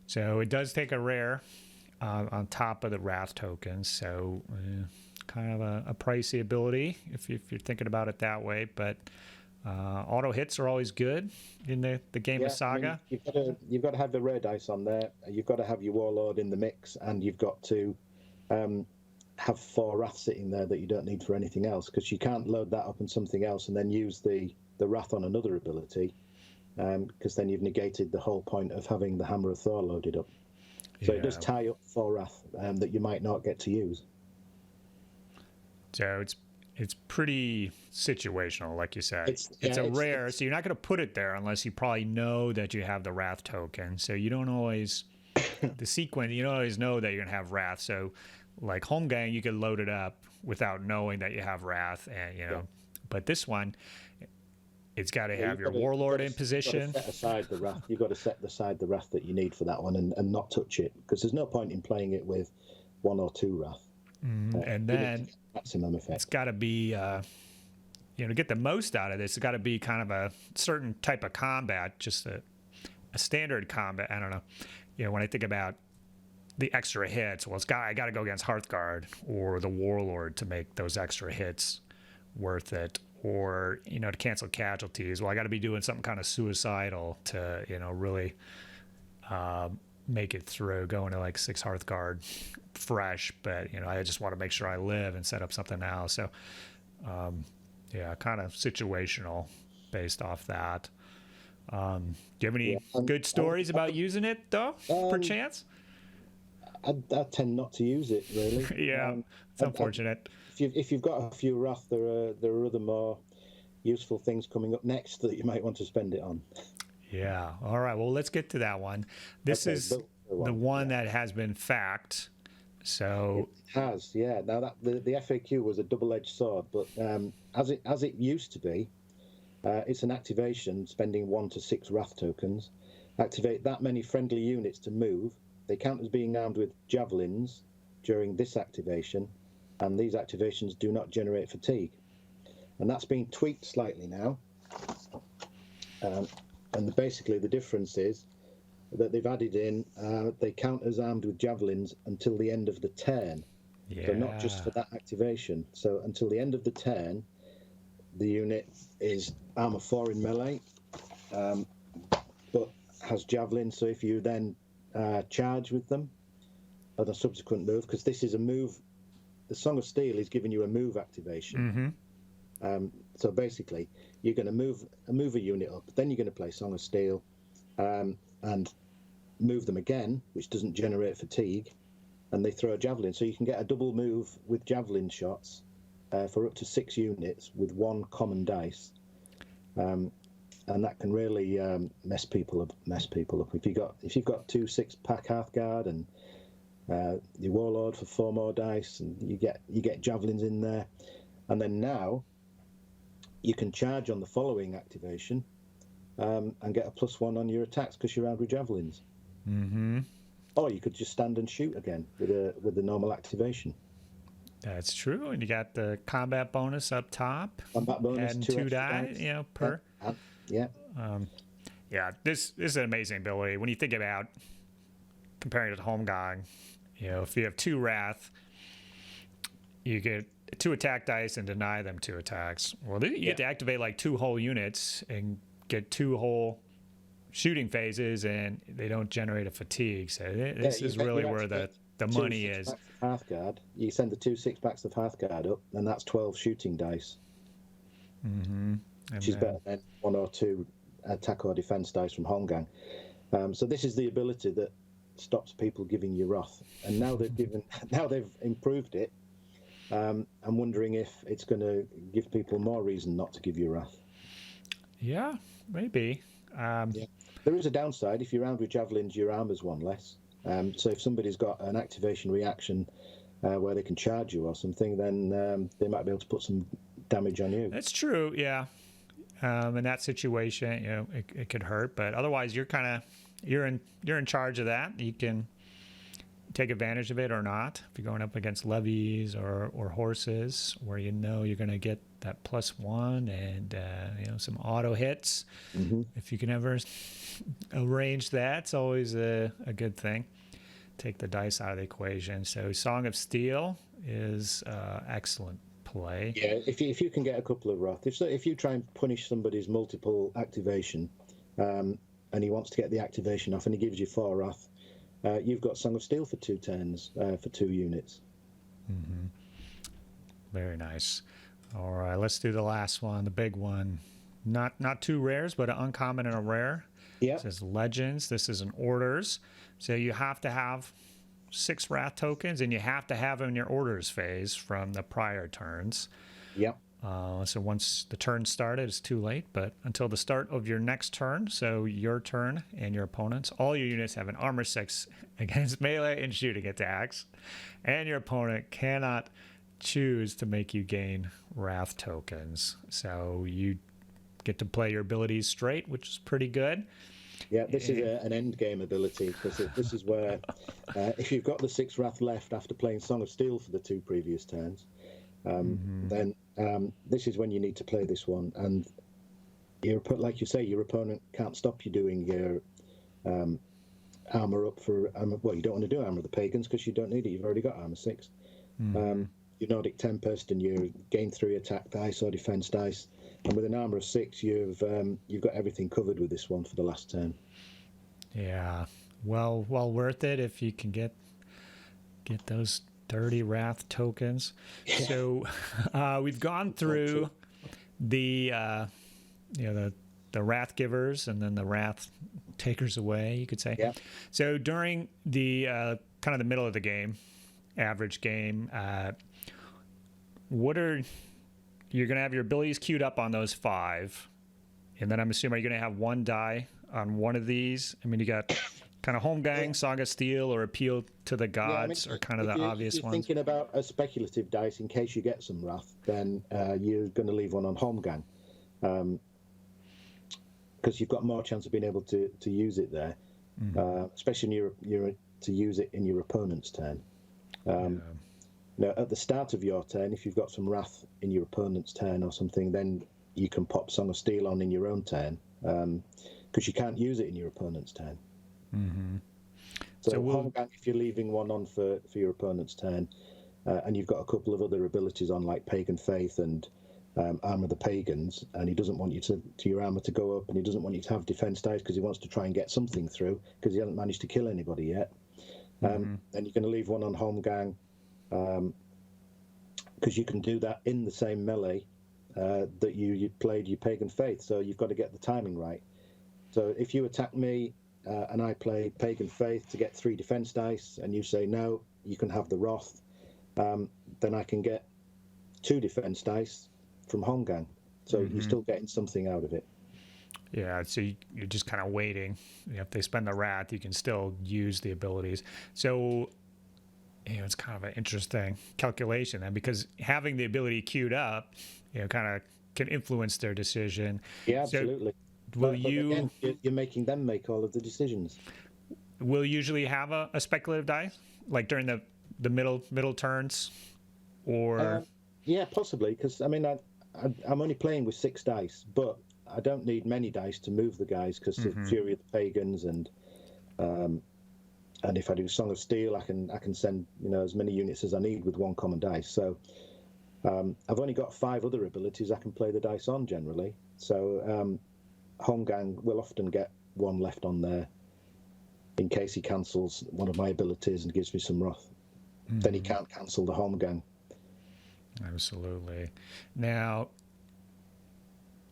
A: So it does take a rare on top of the Wrath tokens. So kind of a pricey ability if you're thinking about it that way. But auto hits are always good in the game of Saga.
B: I mean, you've got to have the rare dice on there. You've got to have your Warlord in the mix, and you've got to have 4 Wrath sitting there that you don't need for anything else, because you can't load that up in something else and then use the Wrath on another ability, because then you've negated the whole point of having the Hammer of Thor loaded up. So it does tie up 4 Wrath that you might not get to use.
A: So it's pretty situational, like you said. It's a rare, so you're not going to put it there unless you probably know that you have the Wrath token. So you don't always, the sequence, you don't always know that you're going to have Wrath. So like Homegang, you could load it up without knowing that you have Wrath, and but this one, it's got to have your Warlord in position.
B: You've got to set aside the Wrath. You've got to set aside the Wrath that you need for that one and not touch it, because there's no point in playing it with 1 or 2 Wrath.
A: And then
B: maximum effect.
A: It's got to be, to get the most out of this, it's got to be kind of a certain type of combat, just a standard combat. I don't know. When I think about the extra hits, well, I got to go against Hearthguard or the Warlord to make those extra hits worth it. Or, to cancel casualties. Well, I got to be doing something kind of suicidal to, really make it through, going to like 6 Hearthguard fresh, but I just want to make sure I live and set up something else. So kind of situational based off that. Do you have any good stories about using it though, perchance?
B: I tend not to use it really.
A: It's unfortunate.
B: If you've got a few Wrath, there are other more useful things coming up next that you might want to spend it on.
A: Yeah. All right. Well, let's get to that one. This is the one that has been fact. So
B: it has, yeah. Now that the FAQ was a double-edged sword, but as it used to be, it's an activation spending 1 to 6 Wrath tokens. Activate that many friendly units to move. They count as being armed with javelins during this activation, and these activations do not generate fatigue. And that's been tweaked slightly now. And basically the difference is that they've added in, they count as armed with javelins until the end of the turn. Yeah. So not just for that activation. So until the end of the turn, the unit is armor 4 in melee, but has javelins. So if you then charge with them on a subsequent move, because this is a move, the Song of Steel is giving you a move activation. So basically, you're going to move a unit up, then you're going to play Song of Steel, and move them again, which doesn't generate fatigue, and they throw a javelin. So you can get a double move with javelin shots for up to 6 units with 1 common dice, and that can really mess people up. If you've got 2 6-pack Hearthguard and your Warlord for 4 more dice, and you get javelins in there, and then now you can charge on the following activation and get a +1 on your attacks because you're armed with javelins. Or you could just stand and shoot again with the normal activation.
A: That's true, and you got the combat bonus up top.
B: Combat bonus,
A: and 2 die, per.
B: Yeah.
A: This is an amazing ability. When you think about comparing it to Homegang, if you have 2 Wrath, you get 2 attack dice and deny them 2 attacks. Well, you get to activate like 2 whole units and get 2 whole shooting phases, and they don't generate a fatigue. So this is really where the money is.
B: Hearthguard, you send the 2 6-packs of Hearthguard up, and that's 12 shooting dice. Which is better than 1 or 2 attack or defense dice from Homegang. So this is the ability that stops people giving you Wrath, and now they've improved it. I'm wondering if it's going to give people more reason not to give you Wrath.
A: Yeah, maybe.
B: There is a downside. If you're armed with javelins, your armor's 1 less. So if somebody's got an activation reaction where they can charge you or something, then they might be able to put some damage on you.
A: That's true, yeah. In that situation, it could hurt, but otherwise you're in charge of that. You can take advantage of it or not. If you're going up against levies or horses where you're going to get that +1 and some auto hits. If you can ever arrange that, it's always a good thing. Take the dice out of the equation. So Song of Steel is excellent play.
B: Yeah, if you can get a couple of wrath, if you try and punish somebody's multiple activation, and he wants to get the activation off, and he gives you 4 wrath, you've got Song of Steel for 2 turns for 2 units.
A: Very nice. All right, let's do the last one, the big one. Not 2 rares, but an uncommon and a rare.
B: Yeah.
A: It says Legends. This is an orders. So you have to have 6 wrath tokens, and you have to have them in your orders phase from the prior turns.
B: Yep.
A: So once the turn started, it's too late, but until the start of your next turn, so your turn and your opponent's, all your units have an armor 6 against melee and shooting attacks, and your opponent cannot choose to make you gain wrath tokens. So you get to play your abilities straight, which is pretty good.
B: Yeah, this is an end game ability, because this is where if you've got the 6 wrath left after playing Song of Steel for the 2 previous turns, then this is when you need to play this one, and like you say, your opponent can't stop you doing your armor up for well, you don't want to do armor of the Pagans because you don't need it. You've already got armor 6. Your Nordic Tempest and your gain 3 attack dice or defense dice, and with an armor of 6, you've got everything covered with this one for the last turn.
A: Yeah, well worth it if you can get those 30 wrath tokens. Yeah. So we've gone through the the wrath givers and then the wrath takers away, you could say.
B: Yeah.
A: So during the kind of the middle of the game, average game, you're going to have your abilities queued up on those 5, and then I'm assuming you're going to have 1 die on one of these. I mean, you got kind of Homegang, Saga Steel, or Appeal to the Gods, are kind of the obvious
B: if you're
A: ones.
B: Thinking about a speculative dice in case you get some wrath, then you're going to leave one on Homegang, because you've got more chance of being able to use it there, especially when to use it in your opponent's turn. Now, at the start of your turn, if you've got some wrath in your opponent's turn or something, then you can pop Song of Steel on in your own turn, because you can't use it in your opponent's turn. So Homegang, if you're leaving one on for your opponent's turn, and you've got a couple of other abilities on like Pagan Faith and Armor of the Pagans, and he doesn't want you to your armor to go up, and he doesn't want you to have defense dice because he wants to try and get something through because he hasn't managed to kill anybody yet. Then you're going to leave one on Homegang, because you can do that in the same melee that you played your Pagan Faith. So you've got to get the timing right. So if you attack me and I play Pagan Faith to get 3 defense dice, and you say no, you can have the wrath, then I can get 2 defense dice from Homegang. So you're still getting something out of it.
A: Yeah, so you're just kind of waiting. If they spend the wrath, you can still use the abilities. So it's kind of an interesting calculation then, because having the ability queued up, kind of can influence their decision.
B: Yeah, absolutely.
A: So
B: but again, you're making them make all of the decisions.
A: Will you usually have a speculative die, like during the middle turns, or?
B: Yeah, possibly, because I mean, I'm only playing with 6 dice, but I don't need many dice to move the guys, because the Fury of the Pagans and if I do Song of Steel, I can send as many units as I need with 1 common dice. So I've only got 5 other abilities I can play the dice on generally. So Homegang will often get 1 left on there in case he cancels one of my abilities and gives me some wrath. Then he can't cancel the Homegang.
A: Absolutely. Now,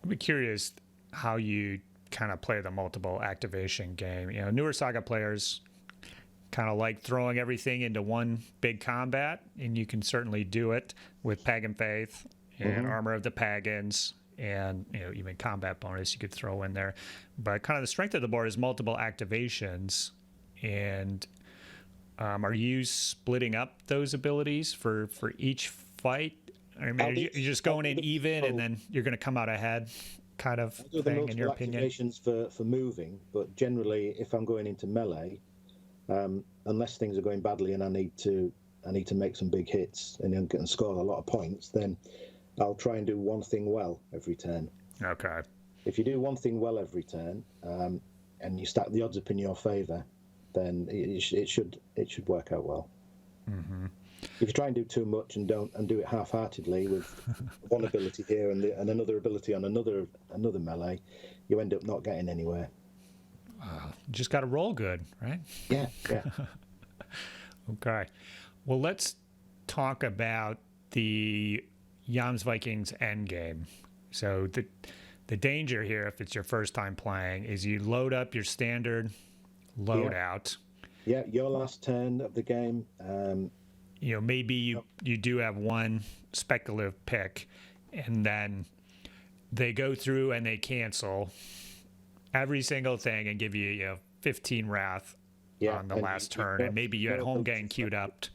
A: I'd be curious how you kind of play the multiple activation game. Newer Saga players kind of like throwing everything into one big combat, and you can certainly do it with Pagan Faith and Armor of the Pagans, and even combat bonus you could throw in there. But kind of the strength of the board is multiple activations, and Are you splitting up those abilities for each fight? I mean, you're just going in even, and then you're going to come out ahead, kind of thing, in your opinion?
B: Activations for moving, but generally, if I'm going into melee, unless things are going badly and I need to make some big hits and score a lot of points, then I'll try and do one thing well every turn.
A: Okay.
B: If you do one thing well every turn, and you stack the odds up in your favour, then it should work out well.
A: Mm-hmm.
B: If you try and do too much and do it half-heartedly with one ability here and another ability on another melee, you end up not getting anywhere.
A: Just got to roll good, right?
B: Yeah.
A: Okay. Well, let's talk about the Jomsvikings endgame. So the danger here, if it's your first time playing, is you load up your standard loadout.
B: Yeah, your last turn of the game.
A: Maybe you do have one speculative pick, and then they go through and they cancel every single thing and give you 15 wrath on the last turn, and maybe you had Homegang queued up,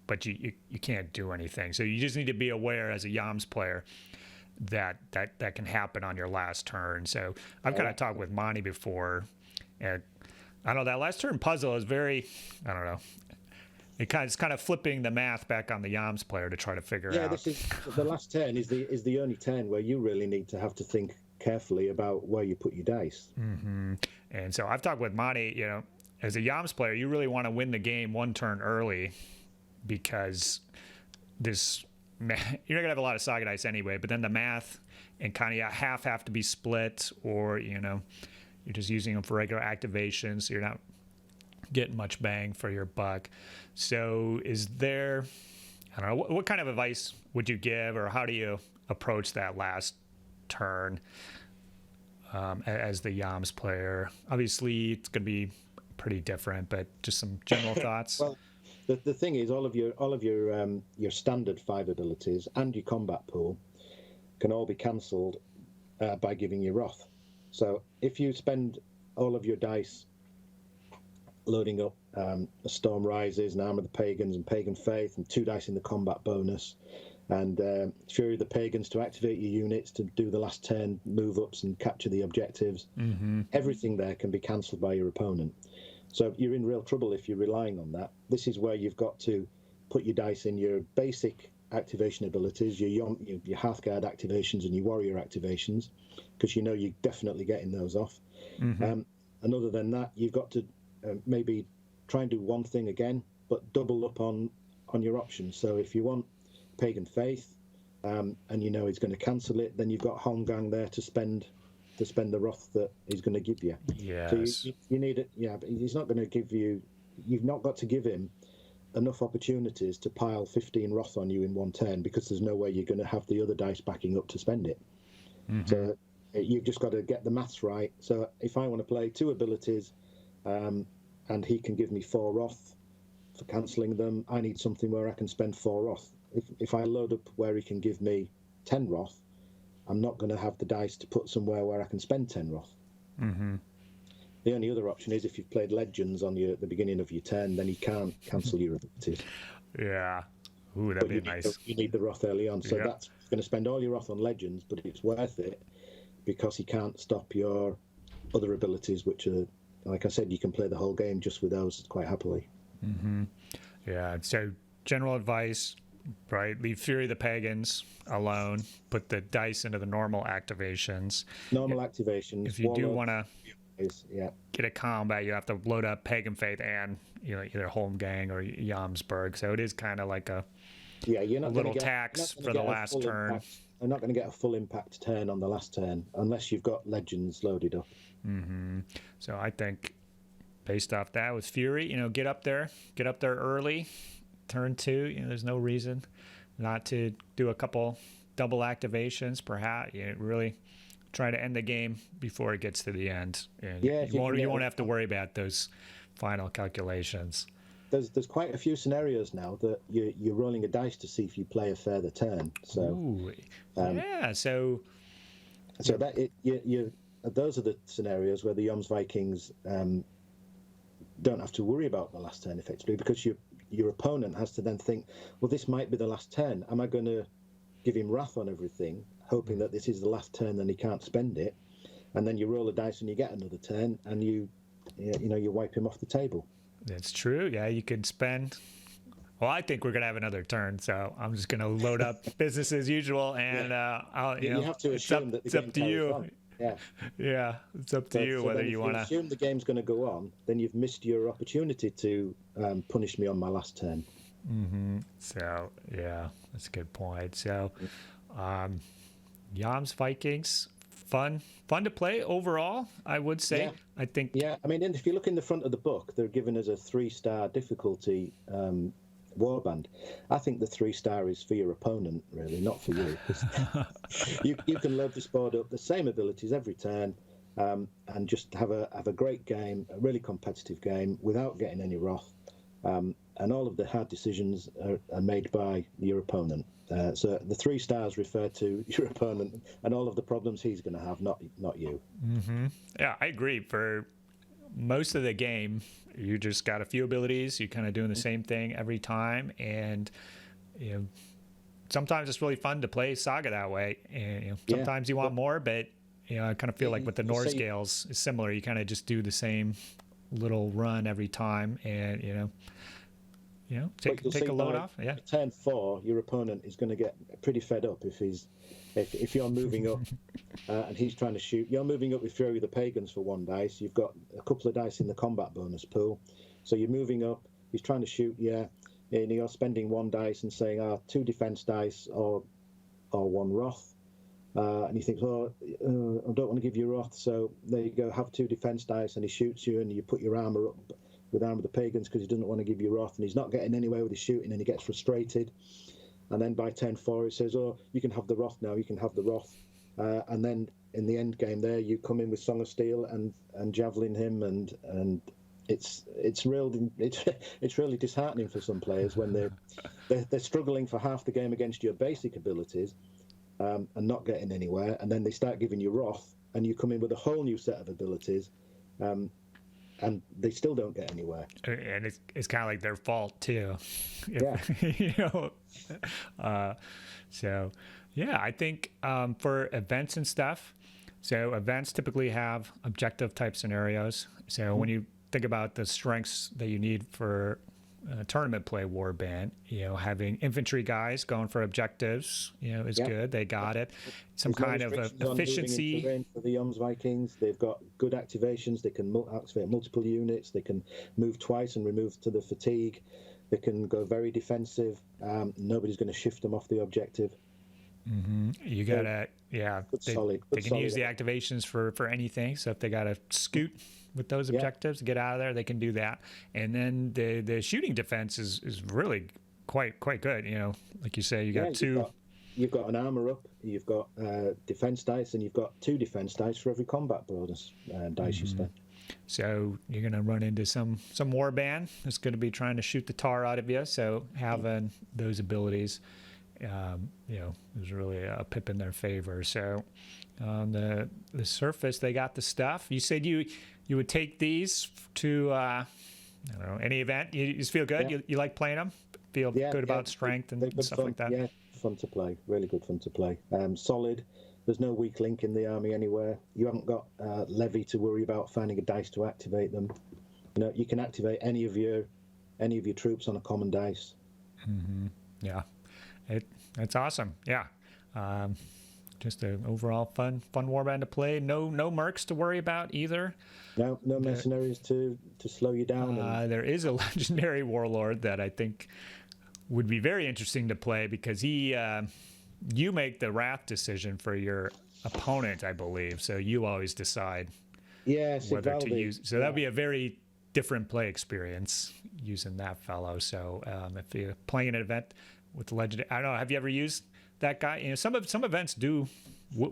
A: but you can't do anything. So you just need to be aware as a Yams player that can happen on your last turn. So I've kind of talked with Monty before, and I don't know, that last turn puzzle is very, I don't know, it's kind of flipping the math back on the Yams player to try to figure out.
B: Yeah, the last turn is the only turn where you really need to have to think carefully about where you put your dice.
A: Mm-hmm. And so I've talked with Monty, as a Yams player, you really want to win the game one turn early, because you're not gonna have a lot of Saga dice anyway, but then the math and kind of have to be split, or you're just using them for regular activations, so you're not getting much bang for your buck. So is there, I don't know, what kind of advice would you give, or how do you approach that last turn as the Yams player? Obviously it's going to be pretty different, but just some general thoughts.
B: Well, the thing is, all of your standard 5 abilities and your combat pool can all be cancelled by giving you wrath. So if you spend all of your dice loading up a Storm Rises, an Arm of the Pagans and Pagan Faith, and 2 dice in the combat bonus, and Fury of the Pagans to activate your units to do the last turn move ups and capture the objectives, everything there can be cancelled by your opponent. So you're in real trouble if you're relying on that. This is where you've got to put your dice in your basic activation abilities, your Hearthguard activations and your Warrior activations, because you're definitely getting those off. And other than that, you've got to maybe try and do one thing again, but double up on your options. So if you want Pagan Faith, and he's going to cancel it, then you've got Homegang there to spend the wrath that he's going to give you.
A: Yes.
B: So you need it. Yeah, but he's not going to give you. You've not got to give him enough opportunities to pile 15 wrath on you in one turn, because there's no way you're going to have the other dice backing up to spend it. So you've just got to get the maths right. So if I want to play 2 abilities, and he can give me 4 wrath for cancelling them, I need something where I can spend 4 wrath. If I load up where he can give me 10 wrath, I'm not going to have the dice to put somewhere where I can spend 10 wrath. The only other option is if you've played Legends at the beginning of your turn, then he can't cancel your abilities.
A: Yeah. Ooh, that'd be nice.
B: You need the wrath early on, so that's going to spend all your wrath on Legends, but it's worth it because he can't stop your other abilities, which are, like I said, you can play the whole game just with those quite happily.
A: Yeah. So general advice, right? Leave Fury of the Pagans alone. Put the dice into the normal activations.
B: Activations.
A: If you do want to
B: yeah.
A: get a combat, you have to load up Pagan Faith and either Homegang or Yamsborg. So it is kind of like a little tax for the last turn.
B: I'm not going to get a full impact turn on the last turn unless you've got Legends loaded up.
A: So I think based off that with Fury, get up there early. Turn 2, there's no reason not to do a couple double activations. Perhaps really try to end the game before it gets to the end, and you won't have to worry about those final calculations.
B: There's quite a few scenarios now that you're rolling a dice to see if you play a further turn. So those are the scenarios where the Jomsvikings don't have to worry about the last turn effectively, because your opponent has to then think, well, this might be the last turn. Am I going to give him wrath on everything, hoping that this is the last turn, then he can't spend it? And then you roll a dice and you get another turn, and you wipe him off the table.
A: That's true. Yeah, you could spend. Well, I think we're gonna have another turn, so I'm just gonna load up business as usual, and
B: you have to assume that the game
A: up to you.
B: On. Yeah,
A: yeah, it's up to you
B: so
A: whether you want to
B: assume the game's going to go on. Then you've missed your opportunity to punish me on my last turn.
A: Mm-hmm. So yeah, that's a good point. So, Jomsvikings, fun to play overall, I would say.
B: Yeah.
A: I think.
B: Yeah, I mean, if you look in the front of the book, they're given us a 3-star difficulty warband. I think the 3-star is for your opponent, really, not for you. You can load this board up, the same abilities every turn, and just have a great game, a really competitive game, without getting any wrath. And all of the hard decisions are made by your opponent. So the 3 stars refer to your opponent and all of the problems he's going to have, not you.
A: Mm-hmm. Yeah, I agree. For most of the game, you just got a few abilities. You're kind of doing the same thing every time, and sometimes it's really fun to play Saga that way. And sometimes you want more, but I kind of feel like with the Norse scales is similar. You kind of just do the same little run every time, and take a load off. Yeah.
B: Turn 4, your opponent is going to get pretty fed up if you're moving up and he's trying to shoot. You're moving up with Fury of the Pagans for 1 dice. You've got a couple of dice in the combat bonus pool, so you're moving up. He's trying to shoot you, and you're spending 1 dice and saying, 2 defense dice or 1 wrath. And he thinks, I don't want to give you wrath, so there you go, have 2 defense dice, and he shoots you, and you put your armor up with Armor of the Pagans because he doesn't want to give you wrath, and he's not getting anywhere with his shooting, and he gets frustrated. And then by turn 4, he says, you can have the wrath now, you can have the wrath. And then in the end game there, you come in with Song of Steel and javelin him, and it's really disheartening for some players when they're struggling for half the game against your basic abilities and not getting anywhere, and then they start giving you wrath, and you come in with a whole new set of abilities. And they still don't get anywhere.
A: And it's kind of like their fault too.
B: Yeah.
A: So yeah, I think for events and stuff, so events typically have objective type scenarios. So when you think about the strengths that you need for tournament play warband, having infantry guys going for objectives, is good. They got it. Some kind of efficiency.
B: For the Jomsvikings, they've got good activations. They can activate multiple units. They can move twice and remove to the fatigue. They can go very defensive. Nobody's going to shift them off the objective.
A: Mm-hmm. You gotta, they can use the activations for anything. So if they got to scoot with those objectives, get out of there, they can do that. And then the shooting defense is really quite good. Like you say, you got 2.
B: You've got an armor up. You've got defense dice, and you've got 2 defense dice for every combat bonus dice you spend.
A: So you're going to run into some warband that's going to be trying to shoot the tar out of you. So having those abilities, is really a pip in their favor. So on the surface, they got the stuff. You said you would take these to I don't know, any event. You just feel good. You like playing them. Feel good about strength and stuff
B: fun,
A: like that.
B: Yeah, fun to play. Really good fun to play. Solid. There's no weak link in the army anywhere. You haven't got levy to worry about finding a dice to activate them. You can activate any of your troops on a common dice.
A: Mm-hmm. Yeah, that's awesome. Yeah, just an overall fun warband to play. No mercs to worry about either.
B: No mercenaries to slow you down.
A: There is a legendary warlord that I think would be very interesting to play because you make the wrath decision for your opponent, I believe. So you always decide whether to use. So that'd be a very different play experience using that fellow. So if you're playing an event with the legendary, I don't know, have you ever used that guy? Some events will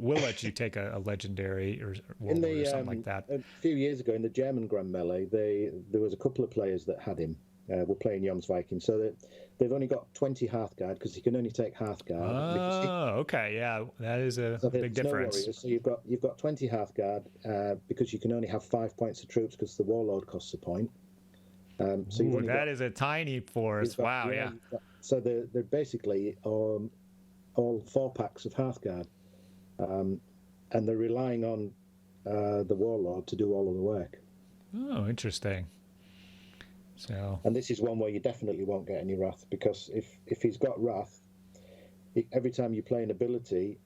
A: let you take a legendary or warlord or something like that.
B: A few years ago in the German Grand Melee, there was a couple of players that had him. Were playing Jomsvikings, so they've only got 20 Hearthguard because he can only take Hearthguard.
A: Oh, okay, yeah, that is a big difference.
B: So you've got 20 Hearthguard because you can only have 5 points of troops because the Warlord costs a point. So you've
A: Ooh,
B: only
A: that
B: got,
A: is a tiny force. Wow, yeah.
B: So they're basically all 4 packs of Hearthguard, and they're relying on the Warlord to do all of the work.
A: Oh, interesting. So,
B: And this is one where you definitely won't get any Wrath, because if he's got Wrath, every time you play an ability,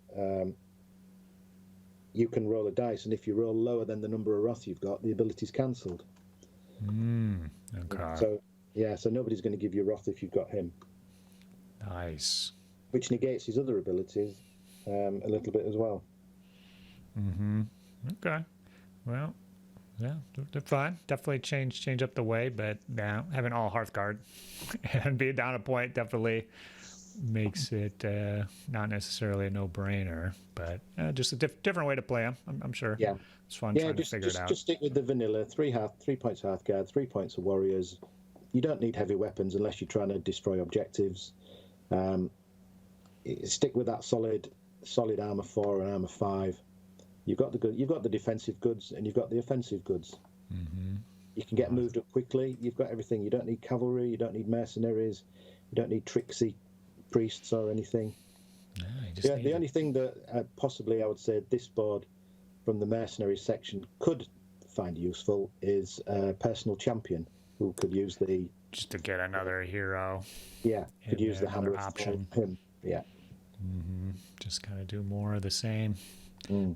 B: you can roll a dice, and if you roll lower than the number of Wrath you've got, the ability's cancelled.
A: okay.
B: So nobody's going to give you Wrath if you've got him.
A: Nice.
B: Which negates his other abilities a little bit as well.
A: Okay. Well, yeah, they're fun. Definitely change up the way, but now having all Hearthguard and being down a point definitely makes it not necessarily a no-brainer, but just a different way to play them. I'm sure.
B: Yeah,
A: it's fun trying to figure it out.
B: Just stick with the vanilla 3 points Hearthguard, 3 points of Warriors. You don't need heavy weapons unless you're trying to destroy objectives. Stick with that solid armor 4 and armor 5. You've got the defensive goods and you've got the offensive goods. You can get moved up quickly. You've got everything. You don't need cavalry. You don't need mercenaries. You don't need tricksy priests or anything. The only thing that possibly I would say this board from the mercenary section could find useful is a personal champion who could use the
A: just to get another hero.
B: Yeah, could use the hammer
A: option.
B: Him. Yeah.
A: Just kind of do more of the same.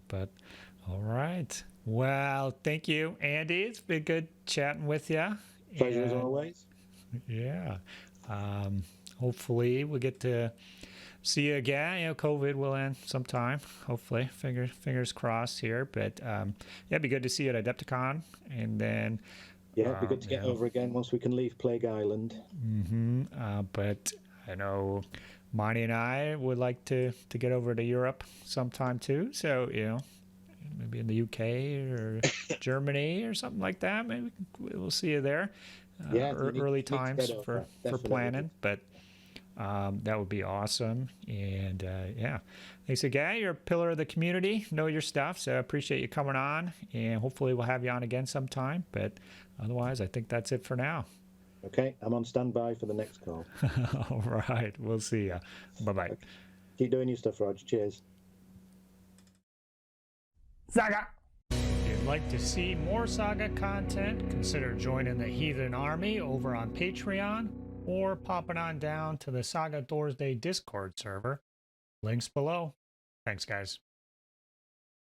A: But all right. Well, thank you, Andy. It's been good chatting with you.
B: Pleasure as always.
A: Yeah. Hopefully we'll get to see you again. You know, COVID will end sometime. Hopefully, fingers crossed here. But yeah, it'd be good to see you at Adepticon, and then
B: it'd be good to get over again once we can leave Plague Island.
A: But I know Monty and I would like to get over to Europe sometime too. So, you know, maybe in the UK or Germany or something like that. Maybe we'll see you there. Early times for planning, but that would be awesome. And yeah, thanks again. You're a pillar of the community. Know your stuff, so I appreciate you coming on. And hopefully we'll have you on again sometime. But otherwise, I think that's it for now.
B: Okay, I'm on standby for the next call.
A: All right, we'll see ya. Bye-bye. Okay.
B: Keep doing your stuff, Rodge. Cheers.
A: Saga! If you'd like to see more Saga content, consider joining the Heathen Army over on Patreon or popping on down to the Saga Thursday Discord server. Links below. Thanks, guys.